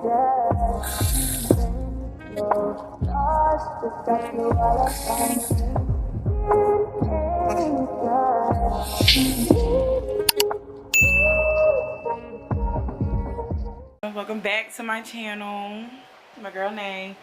Welcome back to my channel. My girl Nay.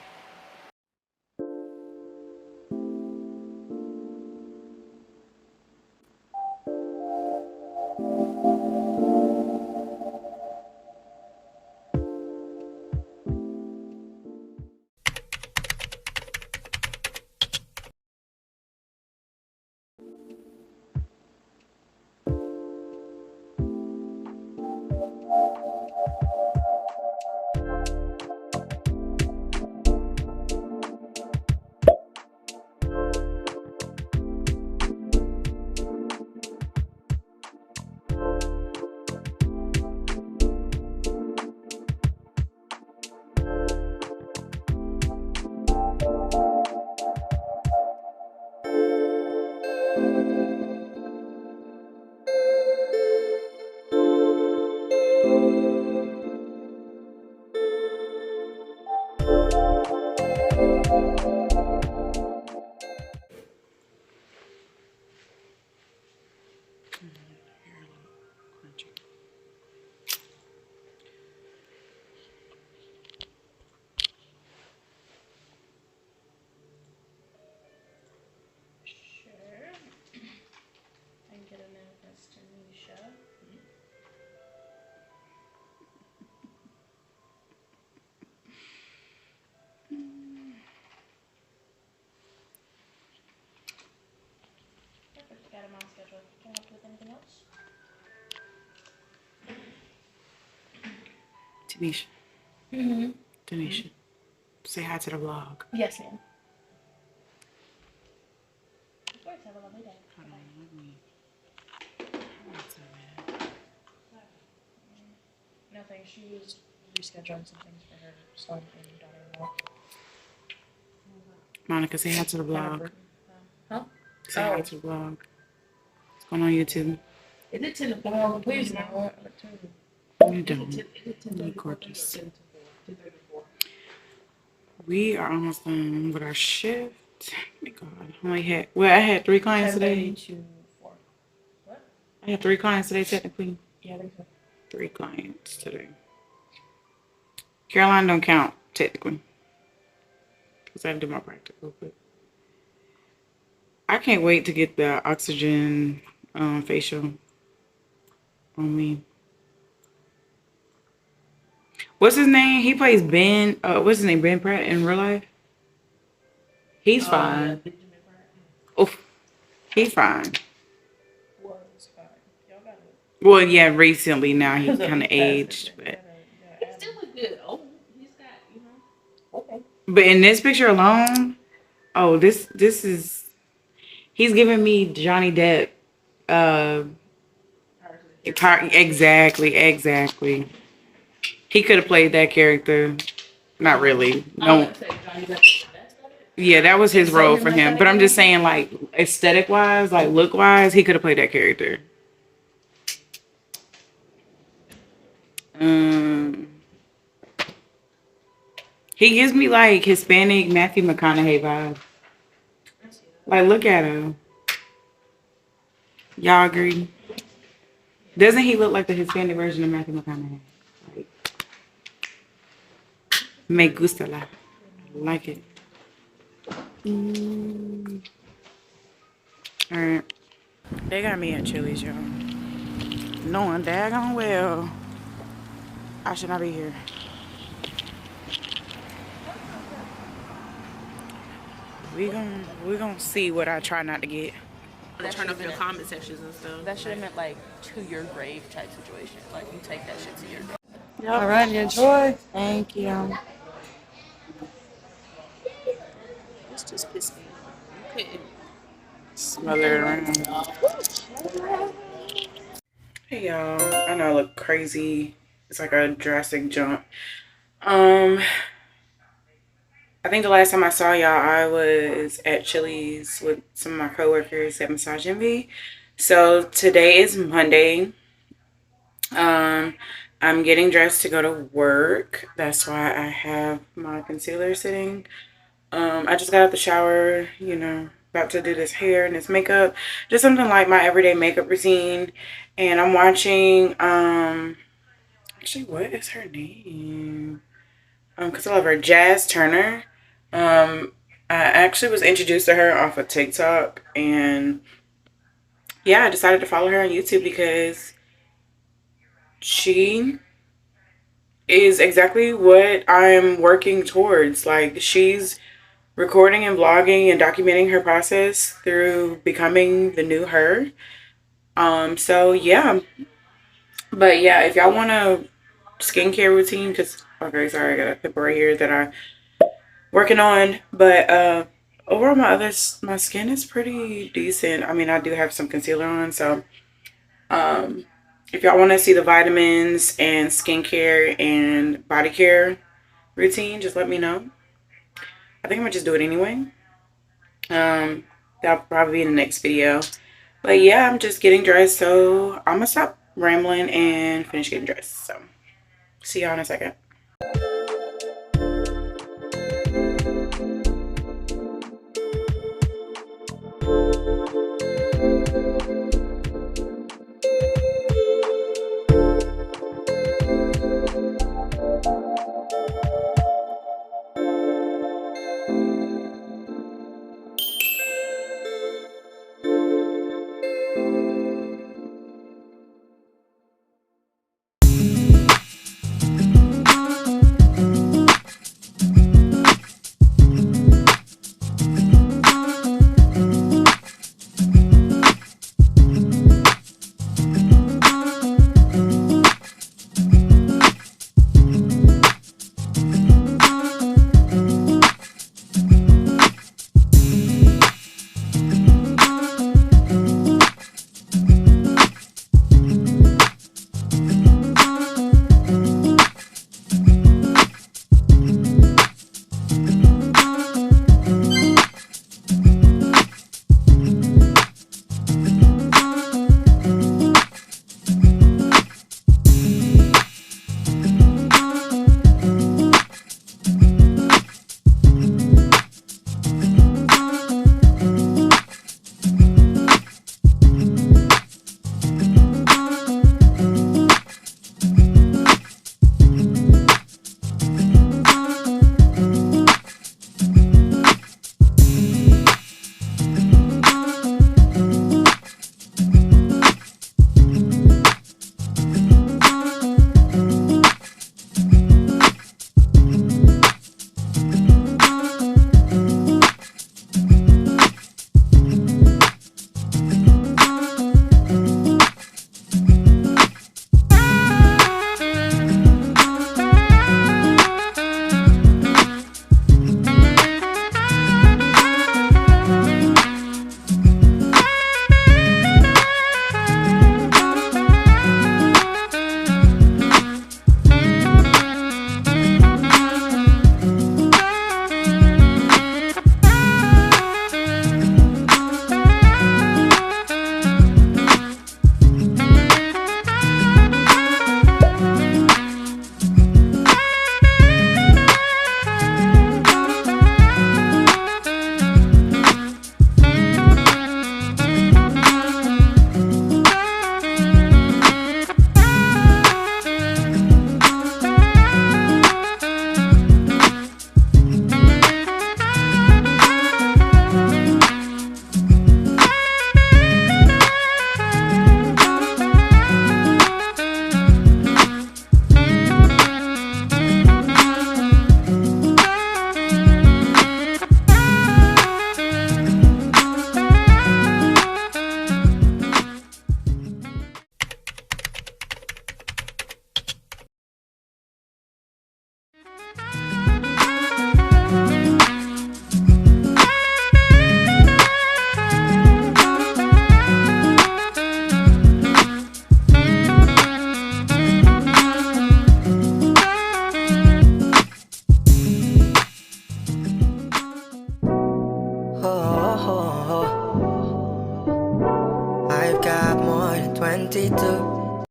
Got him on schedule. Can I help you with anything else? Tanisha. Tanisha. Say hi to the vlog. Yes, ma'am. Of course, have a lovely day. Hold on, let me. Nothing. She was rescheduling some things for her son and daughter-in-law. Monica, say hi to the vlog. Huh? Say hi to the vlog. What's going on YouTube? Is it 10 to 4? Please, no. You don't. You gorgeous. We are almost done with our shift. Oh my God. I had 3 clients today. 2, 4. What? I had 3 clients today, technically. Yeah, I think so. 3 clients today. Caroline don't count, technically. Because I have to do my practice real quick. I can't wait to get the oxygen facial on me. What's his name? He plays Ben. What's his name? Ben Pratt in real life. He's fine. Oh, he's fine. Was fine. Y'all got it. Well, yeah, recently now he kind of aged, but. He still look good. Oh, he's got, you know. Okay. But in this picture alone, oh, this is. He's giving me Johnny Depp. Exactly. He could have played that character. Not really. No. Yeah, that was his role for him. But I'm just saying, like, aesthetic wise, like look wise, he could have played that character. He gives me like Hispanic Matthew McConaughey vibe. Like, look at him. Y'all agree? Doesn't he look like the Hispanic version of Matthew McConaughey? Like, me gusta la. I like it. Alright. They got me at Chili's, y'all. Knowing daggone well I should not be here. We gonna see what I try not to get. Turn off your comment sections and stuff. That should have meant like to your grave type situation. Like you take that shit to your grave. Yep. All right, enjoy. Thank you. It's just pissed me off. You couldn't Smother it around. Hey y'all, I know I look crazy. It's like a drastic jump. I think the last time I saw y'all, I was at Chili's with some of my coworkers at Massage Envy. So today is Monday. I I'm getting dressed to go to work. That's why I have my concealer sitting. I just got out the shower, you know, about to do this hair and this makeup. Just something like my everyday makeup routine. And I'm watching, actually, what is her name? Because I love her, Jazz Turner. I actually was introduced to her off of TikTok. And yeah, I decided to follow her on YouTube because she is exactly what I'm working towards. Like, she's recording and vlogging and documenting her process through becoming the new her. So yeah. But yeah, if y'all want a skincare routine, because okay, sorry, I got a pimple right here that I'm working on. But overall my skin is pretty decent. I mean, I do have some concealer on, so um if y'all want to see the vitamins and skincare and body care routine, just let me know. I think I'm gonna just do it anyway. Um, that'll probably be in the next video. But yeah, I'm just getting dressed, so I'm gonna stop rambling and finish getting dressed. So see y'all in a second.